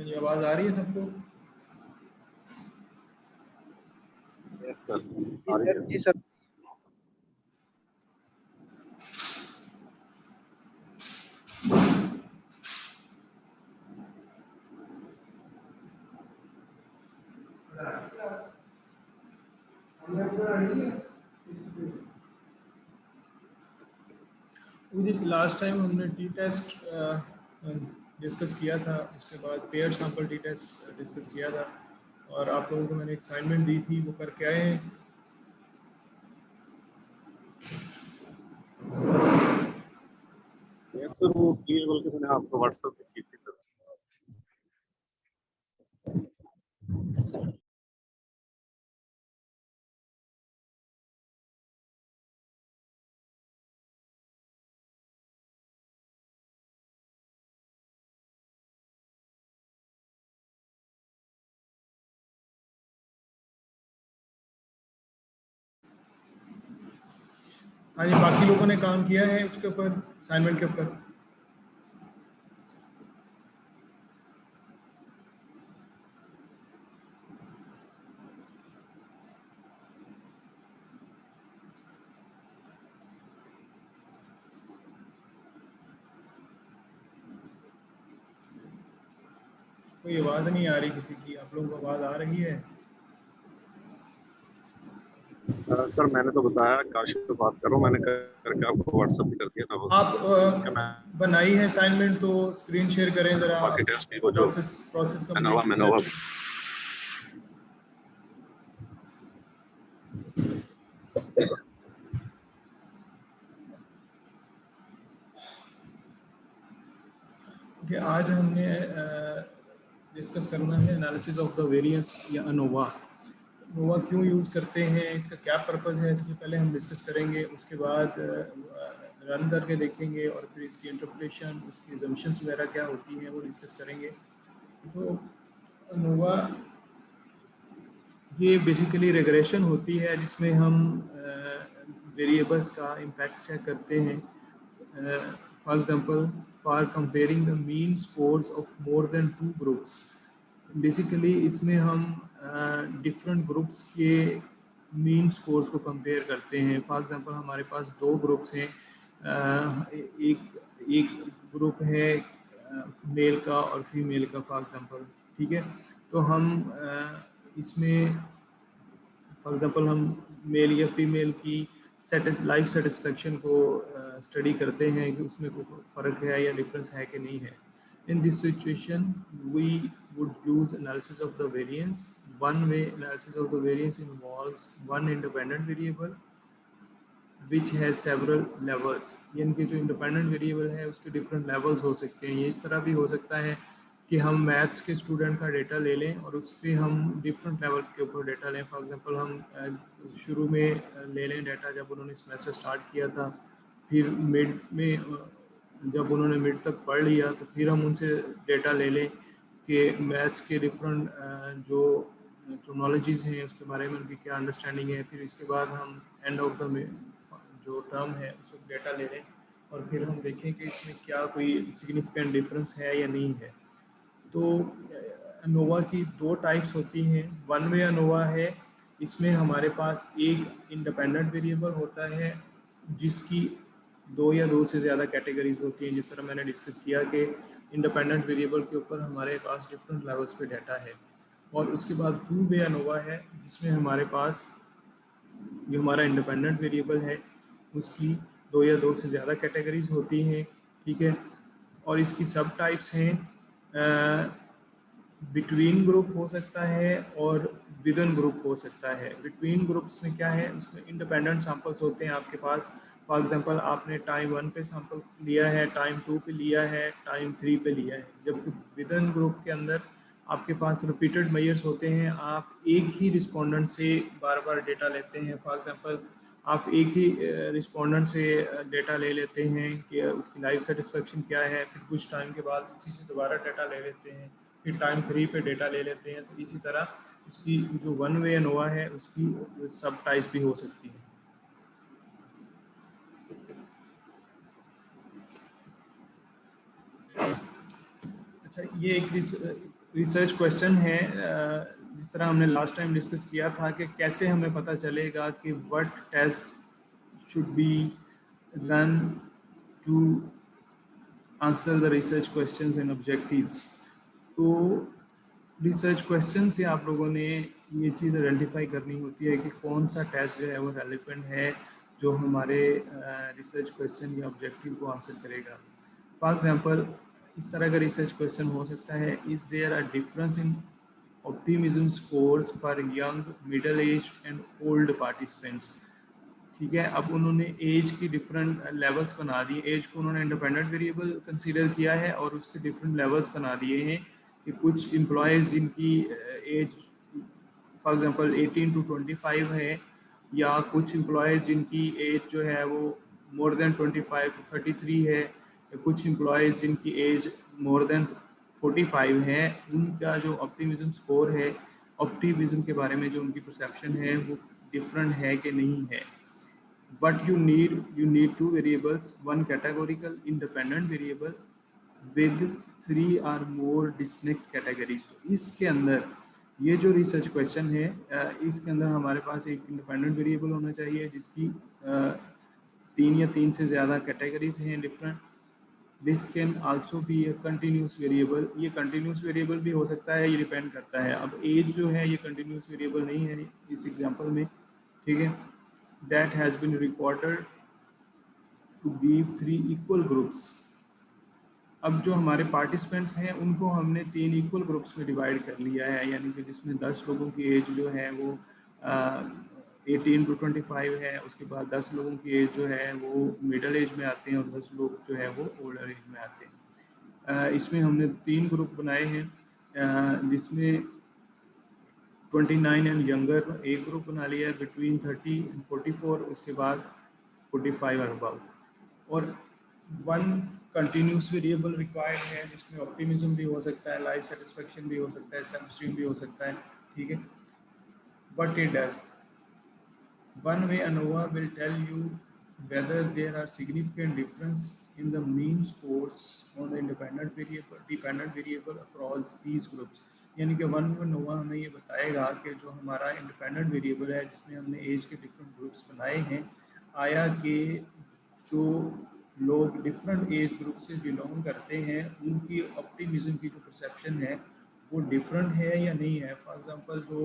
मेरी आवाज़ आ रही है सबको? यस सर, जी सर। लास्ट टाइम हमने टी टेस्ट डिस्कस किया था, उसके बाद pair sample T test discuss किया था, और आप लोगों को मैंने एक असाइनमेंट दी थी, वो करके आए हैं? यस सर, वो क्लियर बोल के मैंने आपको व्हाट्सएप पे की थी सर। हाँ जी, बाकी लोगों ने काम किया है उसके ऊपर, असाइनमेंट के ऊपर? कोई आवाज़ नहीं आ रही किसी की, आप लोगों को आवाज़ आ रही है? सर मैंने तो बताया, काशिफ से बात करो, मैंने करके आपको व्हाट्सएप पे कर दिया था वो। आप बनाई है असाइनमेंट तो स्क्रीन शेयर करें ज़रा, बाकी टेस्ट भी वो जो प्रोसेस मैनोवा कंप्लीट। कि आज हमने डिस्कस करना है एनालिसिस ऑफ द वेरिएंस या अनोवा। अनोवा क्यों यूज़ करते हैं, इसका क्या पर्पस है, सबसे पहले हम डिस्कस करेंगे, उसके बाद रन करके देखेंगे, और फिर इसकी इंटरप्रिटेशन, उसकी assumptions वगैरह क्या होती हैं वो डिस्कस करेंगे। तो अनोवा ये बेसिकली रेग्रेशन होती है जिसमें हम वेरिएबल्स का इम्पैक्ट चेक करते हैं। For example, for comparing the mean scores of more than 2 groups. Basically इसमें हम डिफरेंट ग्रुप्स के मीन स्कोर्स को कंपेयर करते हैं। फॉर एग्जांपल हमारे पास 2 ग्रुप्स हैं, एक ग्रुप है मेल का और फीमेल का, फॉर एग्जांपल, ठीक है। तो हम इसमें फॉर एग्जांपल हम मेल या फीमेल की लाइफ सेटिस्फेक्शन को स्टडी करते हैं कि उसमें कोई फ़र्क है या डिफरेंस है कि नहीं है। In this situation we would use analysis of the variance. One way analysis of the variance involves one independent variable which has several levels. यानी कि जो इंडिपेंडेंट वेरिएबल है उसके डिफरेंट लेवल्स हो सकते हैं। ये इस तरह भी हो सकता है कि हम मैथ्स के स्टूडेंट का डेटा ले लें और उस पर हम डिफरेंट लेवल के ऊपर डेटा लें। फॉर एग्जांपल हम शुरू में ले लें डाटा जब उन्होंने सेमेस्टर स्टार्ट किया था, फिर मिड में जब उन्होंने मिड तक पढ़ लिया तो फिर हम उनसे डेटा ले लें कि मैथ्स के डिफरेंट जो टर्मिनोलॉजीज़ हैं उसके बारे में उनकी क्या अंडरस्टैंडिंग है। फिर इसके बाद हम एंड ऑफ द जो टर्म है उसको डेटा ले लें और फिर हम देखें कि इसमें क्या कोई सिग्निफिकेंट डिफरेंस है या नहीं है। तो अनोवा की 2 टाइप्स होती हैं। वन वे अनोवा है, इसमें हमारे पास एक इंडिपेंडेंट वेरिएबल होता है जिसकी 2 या 2 से ज़्यादा कैटेगरीज होती हैं। जिस तरह मैंने डिस्कस किया कि इंडिपेंडेंट वेरिएबल के ऊपर हमारे पास डिफरेंट लेवल्स पे डाटा है। और उसके बाद टू वे अनोवा है जिसमें हमारे पास जो हमारा इंडिपेंडेंट वेरिएबल है उसकी 2 या 2 से ज़्यादा कैटेगरीज होती हैं, ठीक है। और इसकी सब टाइप्स हैं, बिटवीन ग्रुप हो सकता है और विदिन ग्रुप हो सकता है। बिटवीन ग्रुप्स में क्या है, उसमें इंडिपेंडेंट सैंपल्स होते हैं आपके पास। फॉर एग्जांपल आपने टाइम 1 पे सैंपल लिया है, टाइम 2 पे लिया है, टाइम 3 पे लिया है। जबकि विदिन ग्रुप के अंदर आपके पास रिपीटेड मेजर्स होते हैं, आप एक ही रिस्पोंडेंट से बार बार डेटा लेते हैं। फॉर एग्जांपल आप एक ही रिस्पोंडेंट से डेटा ले लेते हैं कि उसकी लाइफ सेटिस्फेक्शन क्या है, फिर कुछ टाइम के बाद उसी से दोबारा डेटा ले लेते हैं, फिर टाइम 3 पे डेटा ले लेते हैं। तो इसी तरह उसकी जो वन वे अनोवा है उसकी सब टाइप्स भी हो सकती है। अच्छा, ये एक रिसर्च क्वेश्चन है, जिस तरह हमने लास्ट टाइम डिस्कस किया था कि कैसे हमें पता चलेगा कि what test should be run to answer the research questions and objectives. तो रिसर्च क्वेश्चन से आप लोगों ने ये चीज़ आइडेंटिफाई करनी होती है कि कौन सा टेस्ट जो है वो रेलिवेंट है जो हमारे रिसर्च क्वेश्चन या ऑब्जेक्टिव को आंसर करेगा। फॉर एग्जांपल इस तरह का रिसर्च क्वेश्चन हो सकता है, is there a difference in optimism scores for young, middle age and old participants. ठीक है, अब उन्होंने एज की डिफरेंट लेवल्स बना दिए, एज को उन्होंने इंडिपेंडेंट वेरिएबल कंसीडर किया है और उसके डिफरेंट लेवल्स बना दिए हैं कि कुछ एम्प्लॉयज़ जिनकी एज फॉर एग्जांपल 18 टू 25 है, या कुछ एम्प्लॉयज़ जिनकी एज जो है वो मोर देन 25 टू 33 है, या कुछ एम्प्लॉयज़ जिनकी एज मोर देन 45 है, उनका जो ऑप्टिमिज्म स्कोर है, ऑप्टिमिज्म के बारे में जो उनकी परसेप्शन है वो डिफरेंट है कि नहीं है। What you need two variables, one categorical independent variable with 3 or more distinct categories। तो इसके अंदर ये जो रिसर्च क्वेश्चन है, इसके अंदर हमारे पास एक इंडिपेंडेंट वेरिएबल होना चाहिए जिसकी 3 या 3 से ज़्यादा कैटेगरीज हैं different. This can also be a continuous variable. ये कंटिन्यूस वेरिएबल भी हो सकता है, ये डिपेंड करता है। अब एज जो है ये कंटिन्यूस वेरिएबल नहीं है इस एग्जांपल में, ठीक है। That has been recorded to give 3 equal groups। अब जो हमारे पार्टिसिपेंट्स हैं उनको हमने 3 इक्वल ग्रुप्स में डिवाइड कर लिया है, यानी कि जिसमें 10 लोगों की एज जो है वो 18 टू 25 है, उसके बाद 10 लोगों की एज जो है वो मिडल एज में आते हैं और 10 लोग जो है वो ओल्डर एज में आते हैं। इसमें हमने 3 ग्रुप बनाए हैं, जिसमें 29 एंड यंगर एक ग्रुप बना लिया है, बिटवीन 30 एंड 44, उसके बाद 45 और अबव, और 1 कंटिन्यूस वेरिएबल रिक्वायर्ड है जिसमें ऑप्टिमिज्म भी हो सकता है, लाइफ सेटिस्फेक्शन भी हो सकता है, सेल्फ स्टीम भी हो सकता है, ठीक है। But it does one way ANOVA will tell you whether there are significant difference in the mean scores on the dependent variable across these groups। यानी कि वन वे ANOVA हमें ये बताएगा कि जो हमारा इंडिपेंडेंट वेरिएबल है जिसमें हमने एज के डिफरेंट ग्रुप्स बनाए हैं, आया कि जो लोग डिफरेंट एज ग्रुप से बिलोंग करते हैं उनकी ऑप्टिमिज्म की जो परसेप्शन है वो डिफरेंट है या नहीं है। फॉर एग्जांपल जो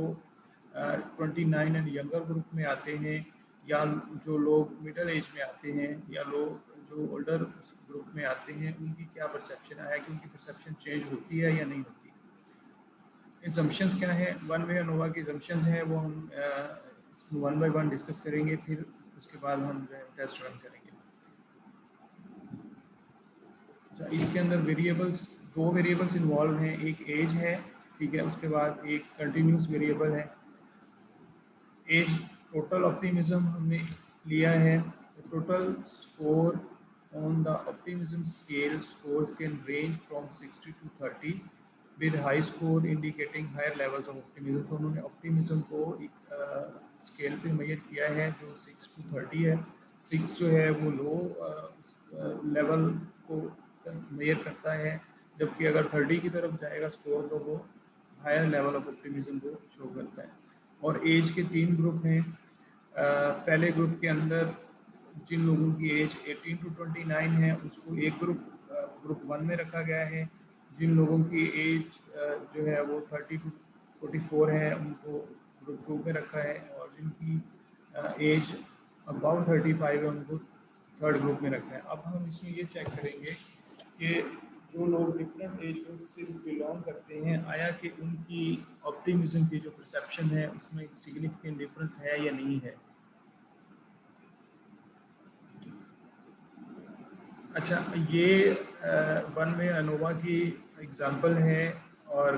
29 एंड यंगर ग्रुप में आते हैं, या जो लोग मिडिल एज में आते हैं, या लोग जो ओल्डर ग्रुप में आते हैं, उनकी क्या परसेप्शन आया कि उनकी परसेप्शन चेंज होती है या नहीं होती। असम्पशंस क्या है, वन वे ANOVA की असम्पशंस हैं वो हम वन बाय वन डिस्कस करेंगे, फिर उसके बाद हम टेस्ट रन करेंगे। अच्छा, इसके अंदर वेरिएबल्स, 2 वेरिएबल्स इन्वॉल्व हैं, एक एज है, ठीक है, उसके बाद एक कंटिन्यूस वेरिएबल है। एज टोटल ऑप्टिमिज्म हमने लिया है, total score on the optimism scale scores can range from 60 to 30 with high score indicating higher levels of optimism. तो उन्होंने ऑप्टिमिज्म को एक स्केल पे मेजर किया है जो 6 टू 30 है। 6 जो है वो लो लेवल को मेजर करता है, जबकि अगर 30 की तरफ जाएगा स्कोर तो वो हायर लेवल ऑफ ऑप्टिमिज्म को शो करता है। और एज के 3 ग्रुप हैं। पहले ग्रुप के अंदर जिन लोगों की एज 18 टू 29 है उसको एक ग्रुप 1 में रखा गया है। जिन लोगों की एज जो है वो 30 टू 44 है उनको ग्रुप 2 में रखा है, और जिनकी एज अबाउट 35 है उनको थर्ड ग्रुप में रखा है। अब हम इसमें ये चेक करेंगे कि जो लोग डिफरेंट एज ग्रुप से बिलोंग करते हैं, आया कि उनकी ऑप्टिमिज्म की जो परसेप्शन है उसमें सिग्निफिकेंट डिफरेंस है या नहीं है। अच्छा, ये वन वे ANOVA की एग्जांपल है और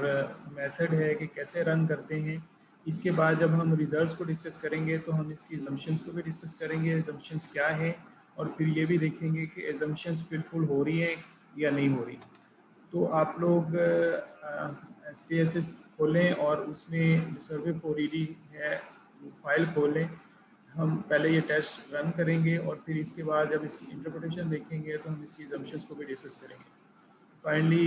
मेथड है कि कैसे रन करते हैं। इसके बाद जब हम रिजल्ट्स को डिस्कस करेंगे तो हम इसकी एजम्पशंस को भी डिस्कस करेंगे, एजम्पशंस क्या है, और फिर ये भी देखेंगे कि एजम्पशंस फुलफिल हो रही है या नहीं हो रही। तो आप लोग SPSS खोलें और उसमें सर्वे फॉर ईडी है फाइल खोलें। हम पहले ये टेस्ट रन करेंगे और फिर इसके बाद जब इसकी इंटरप्रिटेशन देखेंगे तो हम इसकी असम्पशंस को भी डिस्कस करेंगे। काइंडली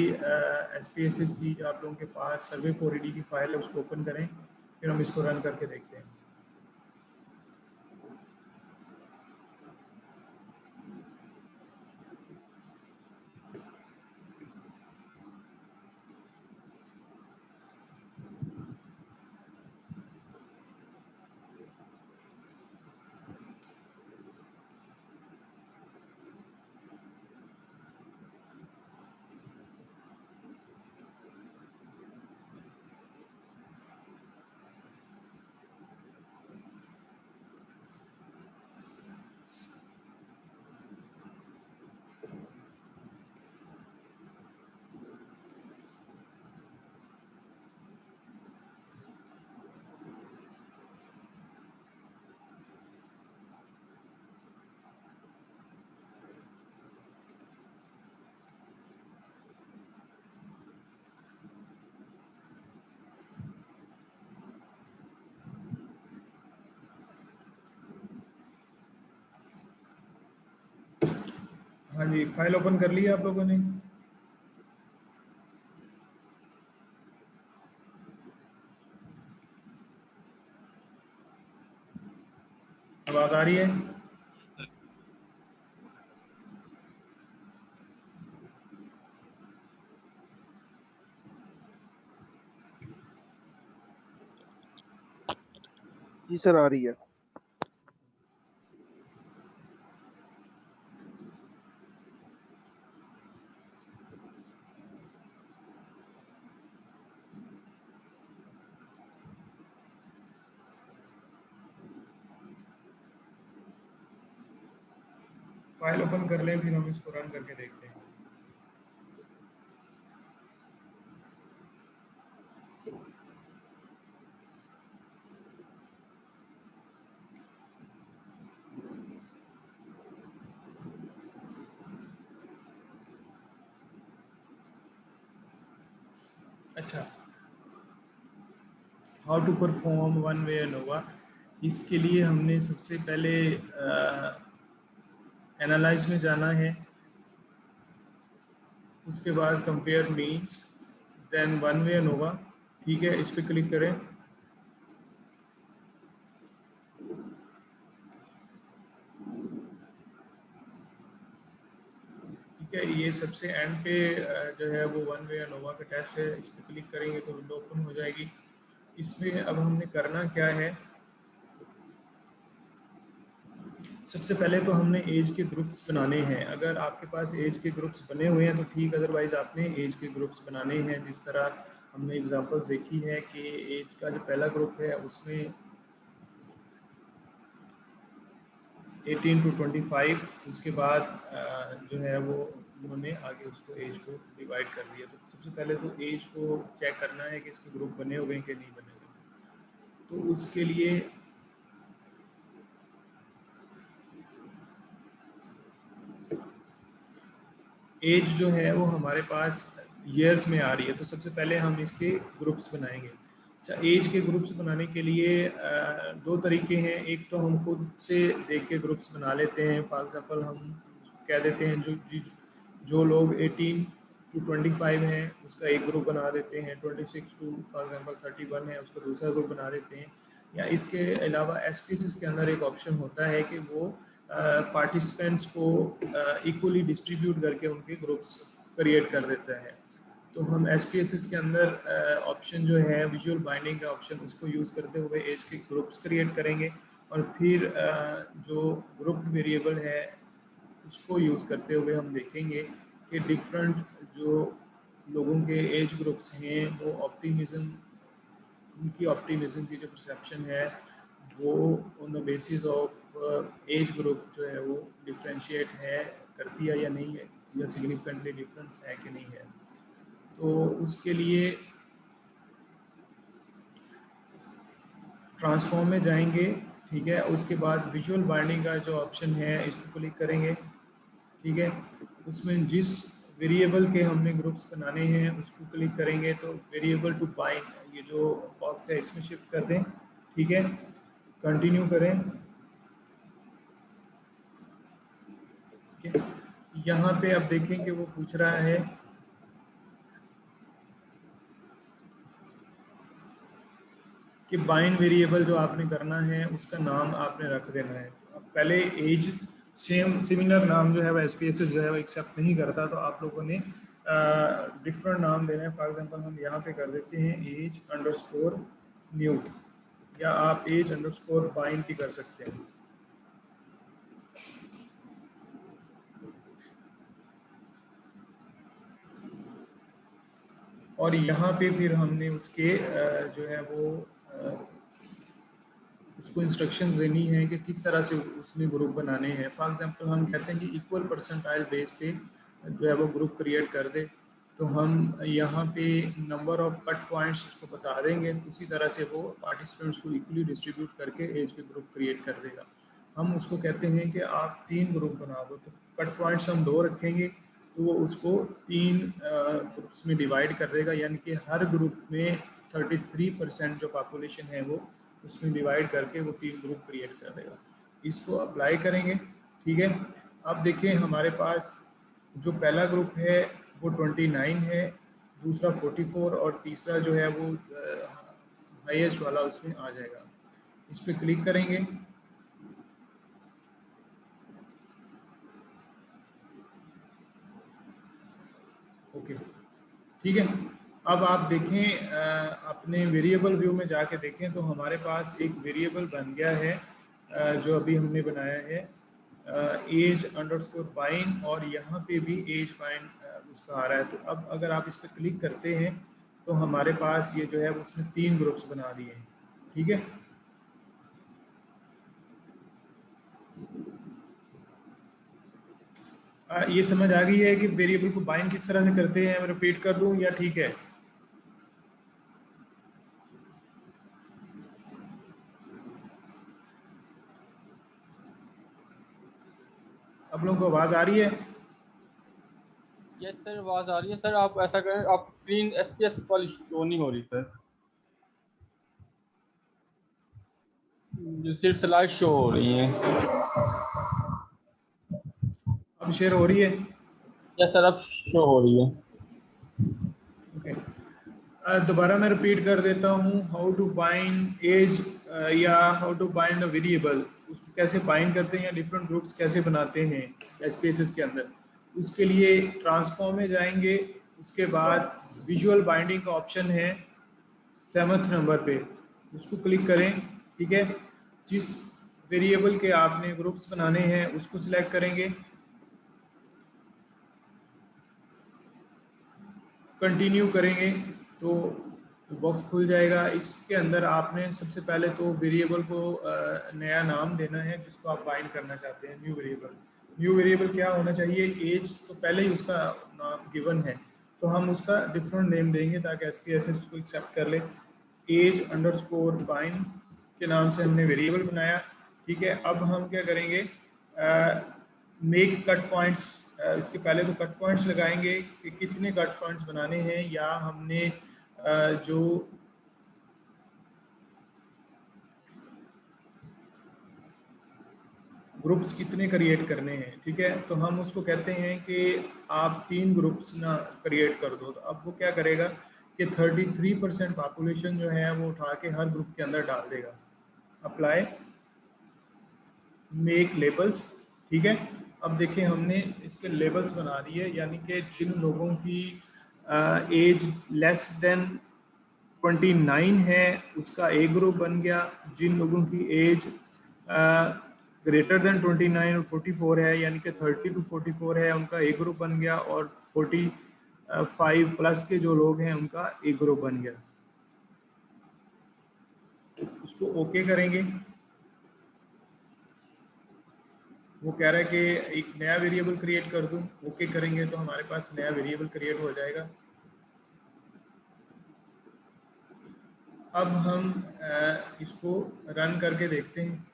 SPSS की जो आप लोगों के पास सर्वे 4ED की फाइल है उसको ओपन करें, फिर हम इसको रन करके देखते हैं। हाँ जी, फाइल ओपन कर ली आप लोगों ने? आवाज आ रही है? जी सर, आ रही है। फाइल ओपन कर लें, फिर हम इसको रन करके देखते हैं। अच्छा, how to perform one way ANOVA. इसके लिए हमने सबसे पहले एनालाइज में जाना है, उसके बाद compare means, then one way ANOVA. ठीक है, इस पर क्लिक करें। ठीक है, ये सबसे एंड पे जो है वो वन वे एनोवा का टेस्ट है। इस पर क्लिक करेंगे तो विंडो ओपन हो जाएगी। इसमें अब हमने करना क्या है, सबसे पहले तो हमने एज के ग्रुप्स बनाने हैं। अगर आपके पास एज के ग्रुप्स बने हुए हैं तो ठीक, अदरवाइज आपने एज के ग्रुप्स बनाने हैं। जिस तरह हमने एग्जांपल्स देखी है कि एज का जो पहला ग्रुप है उसमें 18 to 25, उसके बाद जो है वो उन्होंने आगे उसको एज को डिवाइड कर दिया। तो सबसे पहले तो एज को चेक करना है कि इसके ग्रुप बने हुए हैं कि नहीं बने हुए। तो उसके लिए एज जो है वो हमारे पास ईयर्स में आ रही है, तो सबसे पहले हम इसके ग्रुप्स बनाएंगे। अच्छा, एज के ग्रुप्स बनाने के लिए दो तरीके हैं। एक तो हम खुद से देख के ग्रुप्स बना लेते हैं। फॉर एग्जांपल हम कह देते हैं जो लोग 18 to 25 हैं उसका एक ग्रुप बना देते हैं, 26 to फॉर एग्जांपल 31 है उसका दूसरा ग्रुप बना देते हैं। या इसके अलावा SPSS के अंदर एक ऑप्शन होता है कि वो पार्टिसिपेंट्स को इक्वली डिस्ट्रीब्यूट करके उनके ग्रुप्स क्रिएट कर देता है। तो हम SPSS के अंदर ऑप्शन जो है विजुअल बाइंडिंग का ऑप्शन, उसको यूज़ करते हुए एज के ग्रुप्स क्रिएट करेंगे और फिर जो ग्रुप वेरिएबल है उसको यूज़ करते हुए हम देखेंगे कि डिफरेंट जो लोगों के एज ग्रुप्स हैं वो ऑप्टिमिज्म, उनकी ऑप्टिमिज्म की जो परसेप्शन है वो on the basis of age group जो है वो डिफ्रेंशिएट है, करती है या नहीं है, या सिग्निफिकेंटली डिफरेंस है कि नहीं है। तो उसके लिए ट्रांसफॉर्म में जाएंगे। ठीक है, उसके बाद विजुअल बाइंडिंग का जो ऑप्शन है इसको क्लिक करेंगे। ठीक है, उसमें जिस वेरिएबल के हमने ग्रुप्स बनाने हैं उसको क्लिक करेंगे तो वेरिएबल टू बाइंड, ये जो बॉक्स है इसमें शिफ्ट कर दें। ठीक है, कंटिन्यू करें। ठीक है, यहाँ पे अब देखें कि वो पूछ रहा है कि बाइंड वेरिएबल जो आपने करना है उसका नाम आपने रख देना है। अब पहले एज सेम सिमिलर नाम जो है वो SPSS जो है वो एक्सेप्ट नहीं करता, तो आप लोगों ने डिफरेंट नाम देना है। फॉर एग्जांपल हम यहाँ पे कर देते हैं एज अंडरस्कोर न्यू, या आप एज अंडरस्कोर बाइंड भी कर सकते हैं। और यहाँ पे फिर हमने उसके जो है वो उसको इंस्ट्रक्शंस देनी है कि किस तरह से उसमें ग्रुप बनाने हैं। फॉर एग्जांपल हम कहते हैं कि इक्वल परसेंटाइल बेस पे जो है वो ग्रुप क्रिएट कर दे, तो हम यहाँ पे नंबर ऑफ कट पॉइंट्स उसको बता देंगे, उसी तरह से वो पार्टिसिपेंट्स को इक्वली डिस्ट्रीब्यूट करके एज के ग्रुप क्रिएट कर देगा। हम उसको कहते हैं कि आप 3 ग्रुप बना दो, तो कट पॉइंट्स हम 2 रखेंगे, तो वो उसको 3 ग्रुप्स में डिवाइड कर देगा, यानी कि हर ग्रुप में 33% जो पॉपुलेशन है वो उसमें डिवाइड करके वो 3 ग्रुप क्रिएट कर देगा। इसको अप्लाई करेंगे, ठीक है। अब देखिए हमारे पास जो पहला ग्रुप है वो 29 है, दूसरा 44 और तीसरा जो है वो हाईएस्ट वाला उसमें आ जाएगा। इस पर क्लिक करेंगे, ओके, ठीक है। अब आप देखें अपने वेरिएबल व्यू में जाके देखें तो हमारे पास एक वेरिएबल बन गया है जो अभी हमने बनाया है एज अंडरस्कोर बाइंड, और यहाँ पे भी एज बाइंड उसका आ रहा है। तो अब अगर आप इस पर क्लिक करते हैं तो हमारे पास ये जो है उसने 3 ग्रुप्स बना दिए हैं, ठीक है। ये समझ आ गई है कि वेरिएबल को बाइंड किस तरह से करते हैं? मैं रिपीट कर दूं या ठीक है? आप लोगों को आवाज आ रही है? यस सर, आवाज आ रही है सर। आप ऐसा करें, आप स्क्रीन SPS वाली शो नहीं हो रही सर, जो सिर्फ स्लाइड शो हो रही है। अब शेयर हो रही है? यस सर, अब शो हो रही है। ओके, दोबारा मैं रिपीट कर देता हूँ। हाउ टू बाइंड एज या how to bind a variable, उसको कैसे बाइंड करते हैं या डिफरेंट ग्रुप्स कैसे बनाते हैं SPSS के अंदर। उसके लिए ट्रांसफॉर्म में जाएंगे, उसके बाद विजुअल बाइंडिंग का ऑप्शन है 7th नंबर पे, उसको क्लिक करें, ठीक है। जिस वेरिएबल के आपने ग्रुप्स बनाने हैं उसको सिलेक्ट करेंगे, कंटिन्यू करेंगे तो बॉक्स खुल जाएगा। इसके अंदर आपने सबसे पहले तो वेरिएबल को नया नाम देना है जिसको आप बाइंड करना चाहते हैं। न्यू वेरिएबल, न्यू वेरिएबल क्या होना चाहिए? एज तो पहले ही उसका नाम गिवन है, तो हम उसका डिफरेंट नेम देंगे ताकि SPSS उसको एक्सेप्ट कर ले। एज अंडरस्कोर बाइंड के नाम से हमने वेरिएबल बनाया, ठीक है। अब हम क्या करेंगे, मेक कट पॉइंट्स, इसके पहले तो कट पॉइंट्स लगाएंगे कि कितने कट पॉइंट्स बनाने हैं, या हमने जो ग्रुप्स कितने क्रिएट करने हैं, ठीक है। तो हम उसको कहते हैं कि आप 3 ग्रुप्स ना क्रिएट कर दो। तो अब वो क्या करेगा कि 33% पॉपुलेशन जो है वो उठा के हर ग्रुप के अंदर डाल देगा। अप्लाई मेक लेबल्स, ठीक है। अब देखिए हमने इसके लेबल्स बना दिए, यानी कि जिन लोगों की एज लेस देन 29 है उसका एक ग्रुप बन गया, जिन लोगों की एज ग्रेटर देन 29 और 44 है यानी कि 30 to 44 है उनका एक ग्रुप बन गया, और 45 प्लस के जो लोग हैं उनका एक ग्रुप बन गया। उसको ओके करेंगे, वो कह रहा है कि एक नया वेरिएबल क्रिएट कर दूं। ओके करेंगे तो हमारे पास नया वेरिएबल क्रिएट हो जाएगा। अब हम इसको रन करके देखते हैं।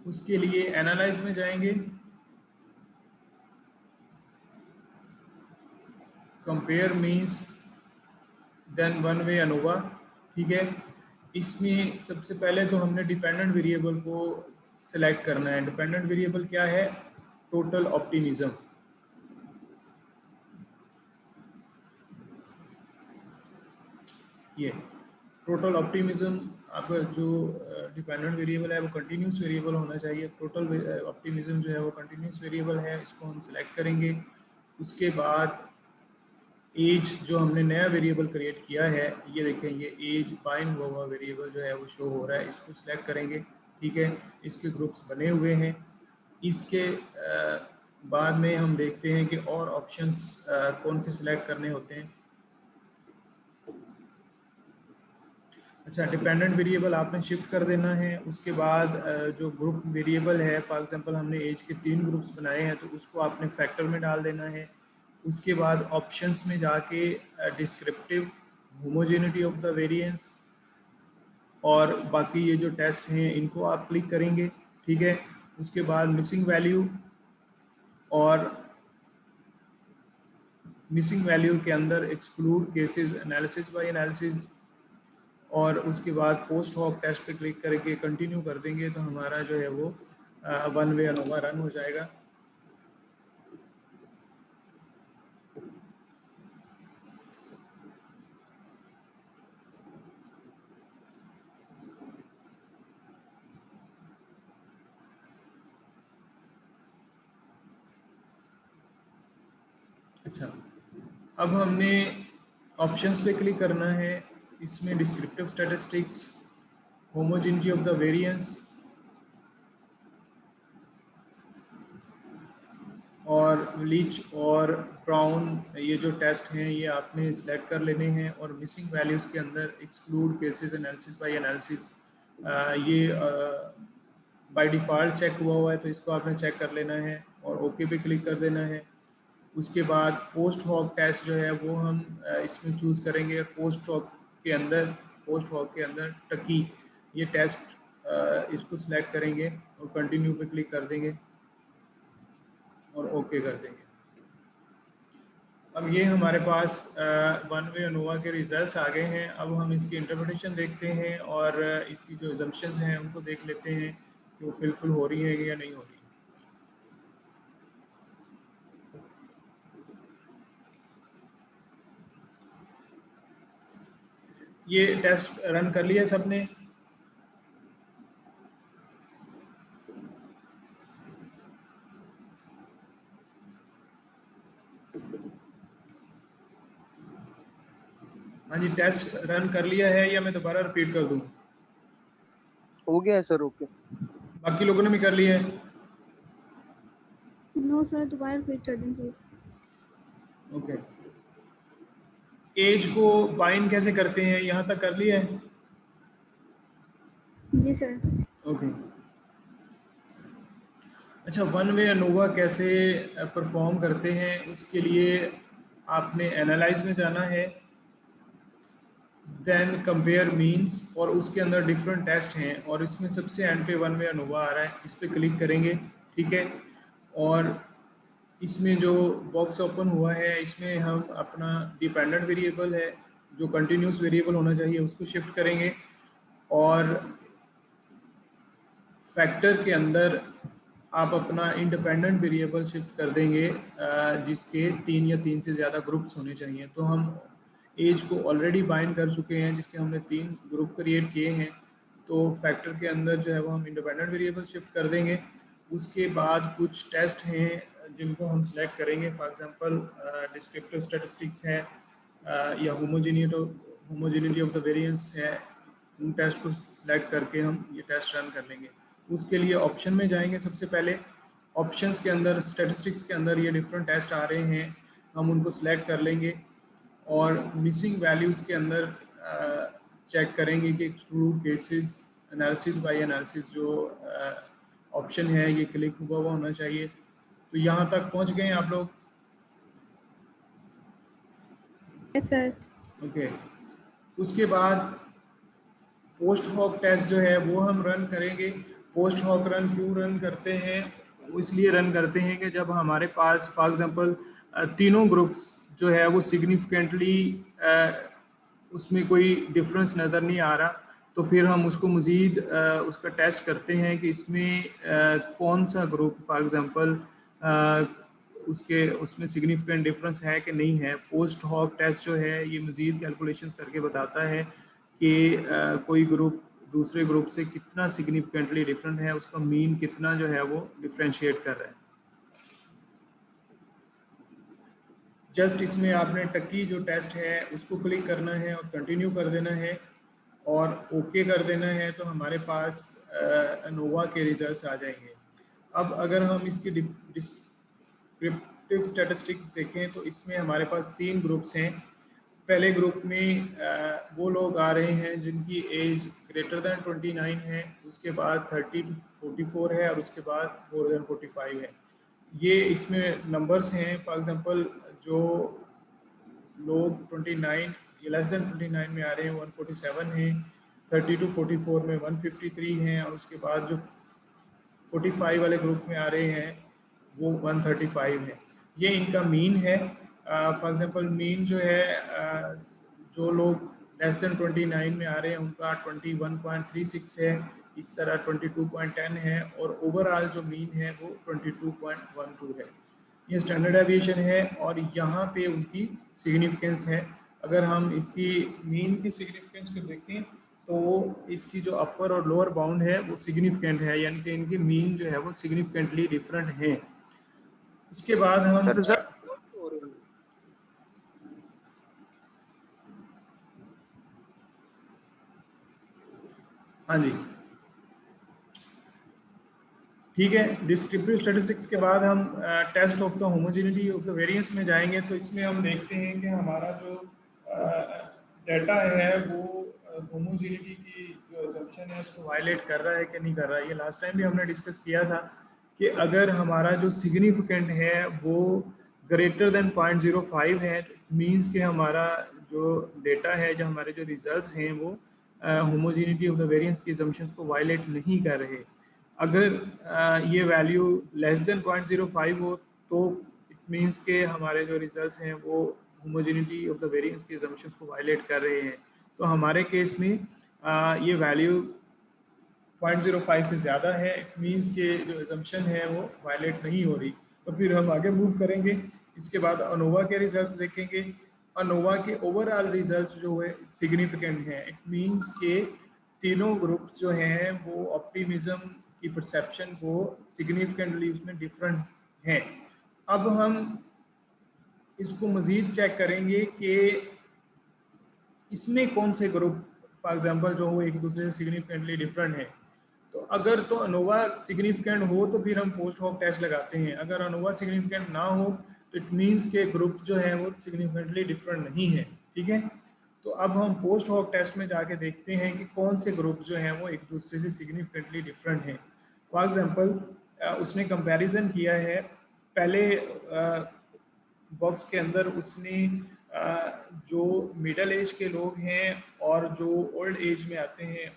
उसके लिए एनालाइज में जाएंगे, compare means then one way ANOVA, ठीक है। इसमें सबसे पहले तो हमने डिपेंडेंट वेरिएबल को सिलेक्ट करना है। डिपेंडेंट वेरिएबल क्या है? Total optimism. ये टोटल ऑप्टिमिज्म आपका जो डिपेंडेंट वेरिएबल है वो कंटिन्यूस वेरिएबल होना चाहिए। टोटल ऑप्टिमिज्म जो है वो कंटिन्यूस वेरिएबल है, इसको हम सिलेक्ट करेंगे। उसके बाद एज जो हमने नया वेरिएबल क्रिएट किया है, ये देखें ये एज बाइंड हुआ वेरिएबल जो है वो शो हो रहा है, इसको सिलेक्ट करेंगे। ठीक है, इसके ग्रुप्स बने हुए हैं। इसके बाद में हम देखते हैं कि और ऑप्शंस कौन से सिलेक्ट करने होते हैं। अच्छा, डिपेंडेंट वेरिएबल आपने शिफ्ट कर देना है। उसके बाद जो ग्रुप वेरिएबल है, फॉर एग्जांपल हमने एज के 3 ग्रुप्स बनाए हैं तो उसको आपने फैक्टर में डाल देना है। उसके बाद ऑप्शंस में जाके descriptive, homogeneity of the variance और बाकी ये जो टेस्ट हैं इनको आप क्लिक करेंगे। ठीक है, उसके बाद मिसिंग वैल्यू, और मिसिंग वैल्यू के अंदर exclude cases analysis bye analysis, और उसके बाद पोस्ट हॉक टेस्ट पे क्लिक करके कंटिन्यू कर देंगे तो हमारा जो है वो वन वे अनोवा रन हो जाएगा। अच्छा, अब हमने ऑप्शंस पे क्लिक करना है। इसमें descriptive statistics, homogeneity of the variance और लीच और ब्राउन, ये जो टेस्ट हैं ये आपने सिलेक्ट कर लेने हैं। और मिसिंग वैल्यूज़ के अंदर exclude cases analysis bye analysis, ये बाय डिफ़ॉल्ट चेक हुआ है तो इसको आपने चेक कर लेना है और ओके पे क्लिक कर देना है। उसके बाद पोस्ट हॉक टेस्ट जो है वो हम इसमें चूज़ करेंगे। पोस्ट हॉक के अंदर टकी ये टेस्ट, इसको सिलेक्ट करेंगे और कंटिन्यू पे क्लिक कर देंगे और ओके कर देंगे। अब ये हमारे पास वन वे अनोवा के रिजल्ट्स आ गए हैं। अब हम इसकी इंटरप्रिटेशन देखते हैं और इसकी जो एजम्पशंस हैं उनको देख लेते हैं कि वो फुलफिल हो रही है या नहीं हो रही। ये टेस्ट रन कर लिया सबने। हाँ जी, टेस्ट रन कर लिया है या मैं दोबारा रिपीट कर दूं? हो गया है सर, ओके। बाकी लोगों ने भी कर लिया है? नो सर, दोबारा रिपीट कर दें प्लीज। ओके, एज को बाइंड कैसे करते हैं, यहाँ तक कर लिया है? जी सर। ओके, अच्छा, वन वे अनोवा कैसे परफॉर्म करते हैं उसके लिए आपने एनालाइज में जाना है, देन कंपेयर मीन्स, और उसके अंदर डिफरेंट टेस्ट हैं और इसमें सबसे एंड पे वन वे अनोवा आ रहा है, इस पर क्लिक करेंगे। ठीक है, और इसमें जो बॉक्स ओपन हुआ है इसमें हम अपना डिपेंडेंट वेरिएबल है जो कंटिन्यूस वेरिएबल होना चाहिए उसको शिफ्ट करेंगे और फैक्टर के अंदर आप अपना इंडिपेंडेंट वेरिएबल शिफ्ट कर देंगे जिसके 3 या 3 से ज़्यादा ग्रुप्स होने चाहिए। तो हम एज को ऑलरेडी बाइंड कर चुके हैं जिसके हमने 3 ग्रुप क्रिएट किए हैं, तो फैक्टर के अंदर जो है वो हम इंडिपेंडेंट वेरिएबल शिफ्ट कर देंगे। उसके बाद कुछ टेस्ट हैं जिनको हम सिलेक्ट करेंगे, फॉर एग्जांपल डिस्क्रिप्टिव स्टैटिस्टिक्स है या होमोजेनिटी ऑफ द वेरिएंस है। उन टेस्ट को सिलेक्ट करके हम ये टेस्ट रन कर लेंगे। उसके लिए ऑप्शन में जाएंगे। सबसे पहले ऑप्शंस के अंदर स्टैटिस्टिक्स के अंदर ये डिफरेंट टेस्ट आ रहे हैं, हम उनको सिलेक्ट कर लेंगे और मिसिंग वैल्यूज़ के अंदर चेक करेंगे कि exclude cases analysis bye analysis जो ऑप्शन है ये क्लिक हुआ होना चाहिए। तो यहाँ तक पहुँच गए आप लोग? Yes sir. ओके, उसके बाद पोस्ट हॉक टेस्ट जो है वो हम रन करेंगे। पोस्ट हॉक रन क्यों रन करते हैं? इसलिए रन करते हैं कि जब हमारे पास फॉर एग्जांपल तीनों ग्रुप्स जो है वो सिग्निफिकेंटली उसमें कोई डिफरेंस नज़र नहीं आ रहा, तो फिर हम उसको मज़ीद उसका टेस्ट करते हैं कि इसमें कौन सा ग्रुप फॉर एग्जांपल उसमें सिग्निफिकेंट डिफरेंस है कि नहीं है। पोस्ट हॉक टेस्ट जो है ये मज़ीद कैलकुलेशंस करके बताता है कि कोई ग्रुप दूसरे ग्रुप से कितना सिग्निफिकेंटली डिफरेंट है, उसका मीन कितना जो है वो डिफ्रेंशिएट कर रहा है। जस्ट इसमें आपने टक्की जो टेस्ट है उसको क्लिक करना है और कंटिन्यू कर देना है और ओके कर देना है, तो हमारे पास अनोवा के रिजल्ट्स आ जाएंगे। अब अगर हम इसकी डिस्क्रिप्टिव स्टैटिस्टिक्स देखें तो इसमें हमारे पास 3 ग्रुप्स हैं। पहले ग्रुप में वो लोग आ रहे हैं जिनकी एज ग्रेटर दैन 29 है, उसके बाद 30 to 44 है और उसके बाद मोर देन 45 है। ये इसमें नंबर्स हैं। फॉर एग्जांपल जो लोग 29 या लेस देन 29 में आ रहे हैं 147 हैं, 30 to 44 में 153 हैं और उसके बाद जो 45 वाले ग्रुप में आ रहे हैं वो 135 है। ये इनका मीन है। फॉर एग्जांपल मीन जो है जो लोग लेस देन 29 में आ रहे हैं उनका 21.36 है, इस तरह 22.10 है और ओवरऑल जो मीन है वो 22.12 है। ये स्टैंडर्ड एविएशन है और यहाँ पे उनकी सिग्निफिकेंस है। अगर हम इसकी मीन की सिग्निफिकेंस को देखें तो इसकी जो अपर और लोअर बाउंड है वो सिग्निफिकेंट है, यानी कि इनकी मीन जो है वो सिग्निफिकेंटली डिफरेंट है। उसके बाद हम हाँ जी ठीक है। डिस्क्रिप्टिव स्टैटिस्टिक्स के बाद हम test of the homogeneity of the variance में जाएंगे। तो इसमें हम देखते हैं कि हमारा जो डाटा है वो होमोजेनिटी की जो असम्पशन है उसको वायलेट कर रहा है कि नहीं कर रहा है। ये लास्ट टाइम भी हमने डिस्कस किया था कि अगर हमारा जो सिग्निफिकेंट है वो ग्रेटर देन 0.05 है, मीन्स कि हमारा जो डेटा है, जो हमारे जो रिजल्ट्स हैं वो होमोजेनिटी ऑफ द वेरिएंस की असम्पशंस को वायलेट नहीं कर रहे। अगर ये वैल्यू लेस देन 0.05 हो तो इट मीन्स के हमारे जो रिजल्ट्स हैं वो होमोजेनिटी ऑफ द वेरिएंस की असम्पशंस को वायलेट कर रहे हैं। तो हमारे केस में ये वैल्यू 0.05 से ज़्यादा है, इट मीन्स के जो असम्पशन है वो वायलेट नहीं हो रही। तो फिर हम आगे मूव करेंगे। इसके बाद अनोवा के रिजल्ट्स देखेंगे। अनोवा के ओवरऑल रिजल्ट्स जो है सिग्निफिकेंट हैं, इट मीन्स के तीनों ग्रुप्स जो हैं वो ऑप्टिमिज्म की परसेप्शन को सिग्निफिकेंटली उसमें डिफरेंट हैं। अब हम इसको मज़ीद चेक करेंगे कि इसमें कौन से ग्रुप फॉर एग्जांपल जो वो एक दूसरे से सिग्निफिकेंटली डिफरेंट है। तो अगर तो अनोवा सिग्निफिकेंट हो तो फिर हम पोस्ट हॉक टेस्ट लगाते हैं। अगर अनोवा सिग्निफिकेंट ना हो तो इट मीन्स के ग्रुप जो है वो सिग्निफिकेंटली डिफरेंट नहीं है। ठीक है, तो अब हम पोस्ट हॉक टेस्ट में जाके देखते हैं कि कौन से ग्रुप जो हैं वो एक दूसरे से सिग्निफिकेंटली डिफरेंट हैं। फॉर एग्जांपल उसने कंपैरिजन किया है। पहले बॉक्स के अंदर उसने जो मिडल एज के लोग हैं और जो ओल्ड एज में आते हैं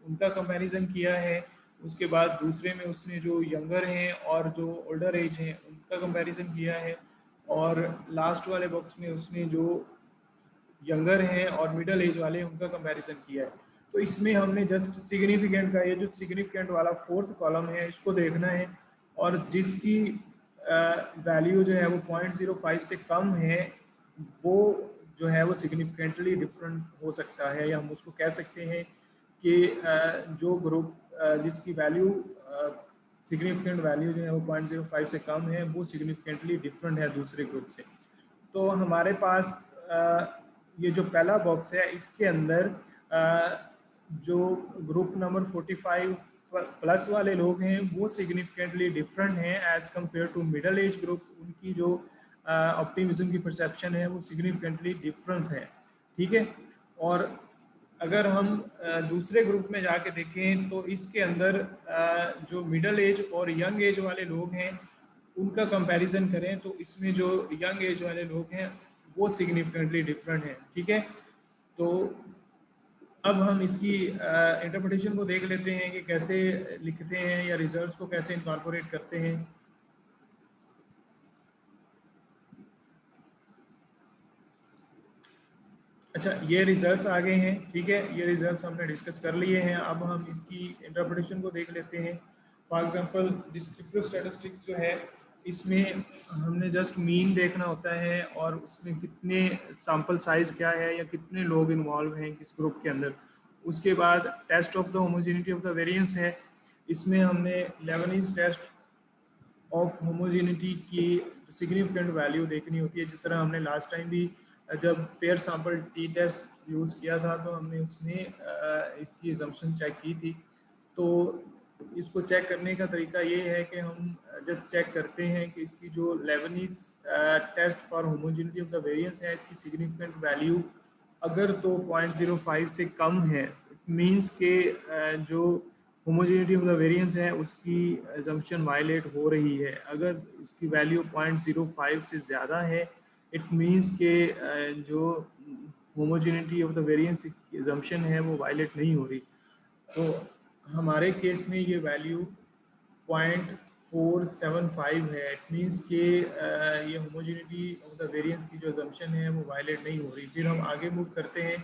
उनका कंपैरिजन किया है। उसके बाद दूसरे में उसने जो यंगर हैं और जो ओल्डर एज हैं उनका कंपैरिजन किया है। और लास्ट वाले बॉक्स में उसने जो यंगर हैं और मिडल एज वाले उनका कंपैरिजन किया है। तो इसमें हमने जस्ट सिग्निफिकेंट का ये जो सिग्निफिकेंट वाला 4th कॉलम है इसको देखना है और जिसकी वैल्यू जो है वो 0.05 से कम है वो जो है वो सिग्निफिकेंटली डिफरेंट हो सकता है, या हम उसको कह सकते हैं कि जो ग्रुप जिसकी वैल्यू सिग्निफिकेंट वैल्यू जो है वो 0.05 से कम है वो सिग्निफिकेंटली डिफरेंट है दूसरे ग्रुप से। तो हमारे पास ये जो पहला बॉक्स है इसके अंदर जो ग्रुप नंबर 45 प्लस वाले लोग हैं वो सिग्निफिकेंटली डिफरेंट हैं as compared to middle age group. उनकी जो ऑप्टिमिज्म की परसेप्शन है वो सिग्निफिकेंटली डिफरेंस है। ठीक है, और अगर हम दूसरे ग्रुप में जाके देखें तो इसके अंदर जो मिडल एज और यंग एज वाले लोग हैं उनका कंपैरिजन करें तो इसमें जो यंग एज वाले लोग हैं वो सिग्निफिकेंटली डिफरेंट हैं। ठीक है, तो अब हम इसकी इंटरप्रिटेशन को देख लेते हैं कि कैसे लिखते हैं या रिजल्ट्स को कैसे इनकॉर्पोरेट करते हैं। अच्छा, ये रिजल्ट्स आ गए हैं। ठीक है, ये रिजल्ट्स हमने डिस्कस कर लिए हैं। अब हम इसकी इंटरप्रिटेशन को देख लेते हैं। फॉर एग्जांपल डिस्क्रिप्टिव स्टैटिस्टिक्स जो है इसमें हमने जस्ट मीन देखना होता है और उसमें कितने सैंपल साइज क्या है या कितने लोग इन्वॉल्व हैं किस ग्रुप के अंदर। उसके बाद test of the homogeneity of the variance है, इसमें हमने लेबनीज टेस्ट ऑफ होमोजेनिटी की सिग्निफिकेंट वैल्यू देखनी होती है। जिस तरह हमने लास्ट टाइम भी जब pair sample T test use किया था तो हमने उसमें इसकी असम्पशन चेक की थी। तो इसको चेक करने का तरीका ये है कि हम जस्ट चेक करते हैं कि इसकी जो Levene's test for homogeneity of the variance है, इसकी सिग्निफिकेंट वैल्यू अगर तो 0.05 से कम है, इट मीन्स के जो होमोजेनिटी ऑफ द वेरिएंस है उसकी असम्पशन वायलेट हो रही है। अगर उसकी वैल्यू 0.05 से ज़्यादा है, इट मीन्स के जो होमोजेनिटी ऑफ द वेरिएंस की असम्पशन है वो वायलेट नहीं हो रही। तो हमारे केस में ये वैल्यू 0.475 है। इट मीन्स के ये होमोजेनिटी ऑफ द वेरिएंस की जो असम्पशन है वो वायलेट नहीं हो रही। फिर हम आगे मूव करते हैं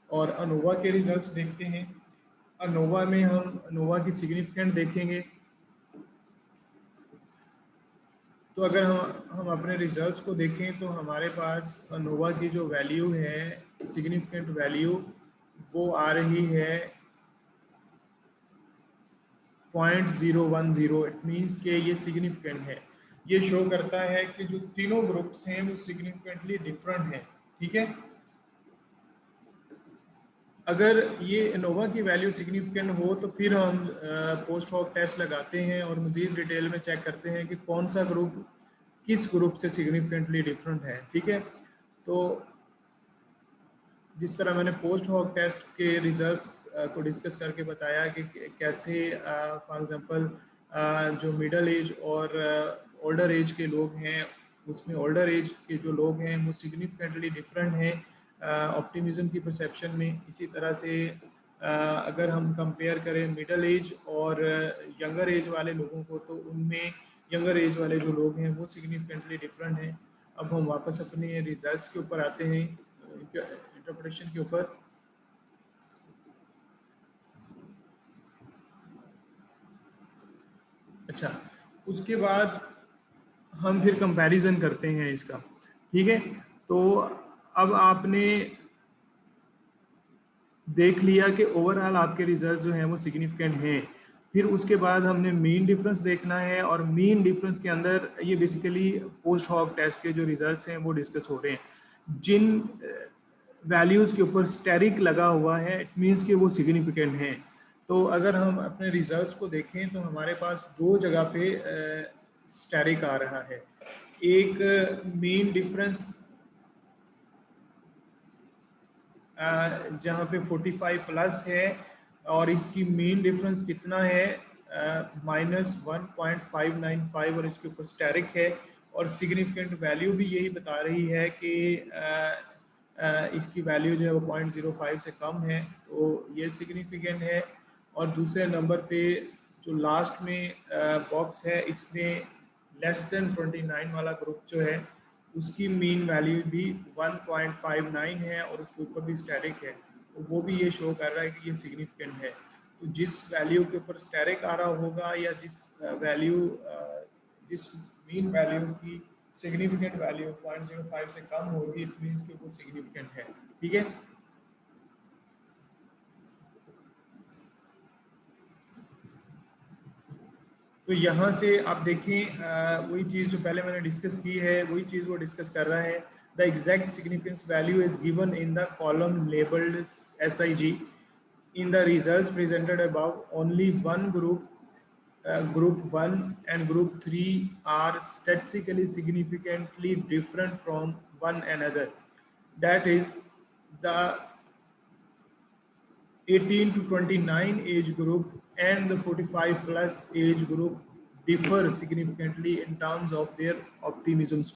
और अनोवा के रिजल्ट्स देखते हैं। अनोवा में हम अनोवा की सिग्निफिकेंट देखेंगे। तो अगर हम अपने रिजल्ट्स को देखें तो हमारे पास अनोवा की जो वैल्यू है सिग्निफिकेंट वैल्यू वो आ रही है 0.010। इट मीन्स के ये सिग्निफिकेंट है। ये शो करता है कि जो तीनों ग्रुप्स हैं वो सिग्निफिकेंटली डिफरेंट हैं। ठीक है, अगर ये एनोवा की वैल्यू सिग्निफिकेंट हो तो फिर हम पोस्ट हॉक टेस्ट लगाते हैं और मज़ीद डिटेल में चेक करते हैं कि कौन सा ग्रुप किस ग्रुप से सिग्निफिकेंटली डिफरेंट है। ठीक है, तो जिस तरह मैंने पोस्ट हॉक टेस्ट के रिजल्ट्स को डिस्कस करके बताया कि कैसे फॉर एग्जांपल जो मिडल एज और ओल्डर एज के लोग हैं, उसमें ओल्डर एज के जो लोग हैं वो सिग्निफिकेंटली डिफरेंट हैं ऑप्टिमिज्म की परसेप्शन में। इसी तरह से अगर हम कंपेयर करें मिडल एज और यंगर एज वाले लोगों को तो उनमें यंगर एज वाले जो लोग हैं वो सिग्निफिकेंटली डिफरेंट हैं। अब हम वापस अपने रिजल्ट्स के ऊपर आते हैं, इंटरप्रिटेशन के ऊपर। अच्छा, उसके बाद हम फिर कंपैरिजन करते हैं इसका। ठीक है, तो अब आपने देख लिया कि ओवरऑल आपके रिजल्ट जो हैं वो सिग्निफिकेंट हैं। फिर उसके बाद हमने मीन डिफरेंस देखना है और मीन डिफरेंस के अंदर ये बेसिकली पोस्ट हॉक टेस्ट के जो रिजल्ट्स हैं वो डिस्कस हो रहे हैं। जिन वैल्यूज़ के ऊपर स्टेरिक लगा हुआ है इट मीन्स कि वो सिग्निफिकेंट हैं। तो अगर हम अपने रिजल्ट्स को देखें तो हमारे पास दो जगह पे स्टेरिक आ रहा है। एक मीन डिफरेंस जहाँ पे 45 प्लस है और इसकी मीन डिफरेंस कितना है -1.595 और इसके ऊपर स्टेरिक है और सिग्निफिकेंट वैल्यू भी यही बता रही है कि इसकी वैल्यू जो है वो 0.05 से कम है, तो ये सिग्निफिकेंट है। और दूसरे नंबर पे जो लास्ट में बॉक्स है इसमें लेस देन 29 वाला ग्रुप जो है उसकी मीन वैल्यू भी 1.59 है और उसके ऊपर भी स्टेरिक है, तो वो भी ये शो कर रहा है कि ये सिग्निफिकेंट है। तो जिस वैल्यू के ऊपर स्टेरिक आ रहा होगा या जिस मीन वैल्यू की सिग्निफिकेंट वैल्यू 0.05 से कम होगी इट मीन्स कि वो सिग्निफिकेंट है। ठीक है, तो यहाँ से आप देखें वही चीज़ जो पहले मैंने डिस्कस की है वही चीज़ वो डिस्कस कर रहा है। The exact significance value is given in the column labelled SIG in the results presented above. Only one group 1 and group 3 are statistically significantly different from one another. That is, the 18 to 29 age group and the 45 plus age group differ significantly in terms of their optimism score.